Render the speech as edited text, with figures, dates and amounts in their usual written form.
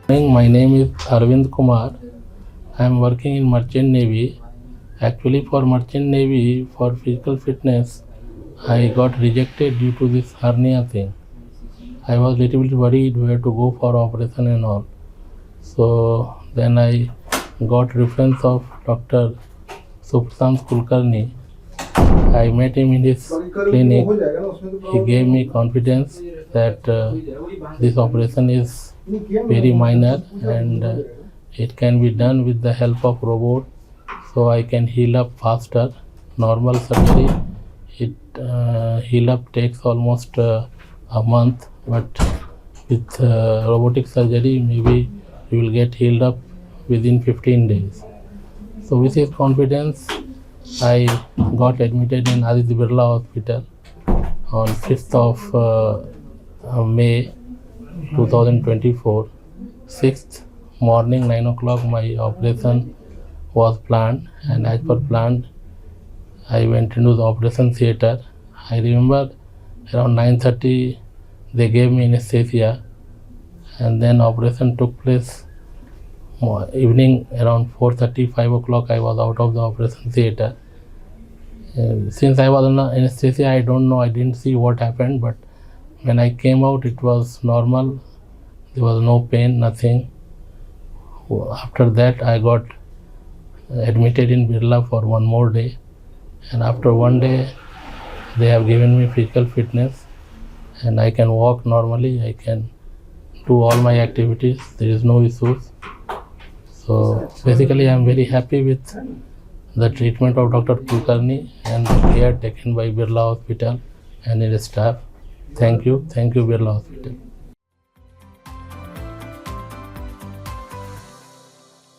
My name is Arvind Kumar. I am working in Merchant Navy. Actually, for Merchant Navy, for physical fitness, I got rejected due to this hernia thing. I was little bit worried where to go for operation and all. So then I got reference of Dr. Suprashant Kulkarni. I met him in his clinic. He gave me confidence that this operation is very minor and it can be done with the help of robot, so I can heal up faster. Normal surgery, it heal up takes almost a month, but with robotic surgery maybe you will get healed up within 15 days. So with his confidence, I got admitted in Aditya Birla Hospital on 5th of May 2024. 6th morning 9 o'clock my operation was planned, and as per planned I went into the operation theatre. I remember around 9:30 they gave me anesthesia, and then operation took place evening around 4:30, 5 o'clock I was out of the operation theatre. Since I was on anesthesia, I don't know, I didn't see what happened, but when I came out it was normal. There was no pain, nothing. After that I got admitted in Birla for one more day, and after one day they have given me physical fitness and I can walk normally, I can do all my activities, there is no issues. So basically I am very happy with the treatment of Dr. Kulkarni and the care taken by Birla Hospital and its staff. Thank you Birla Hospital.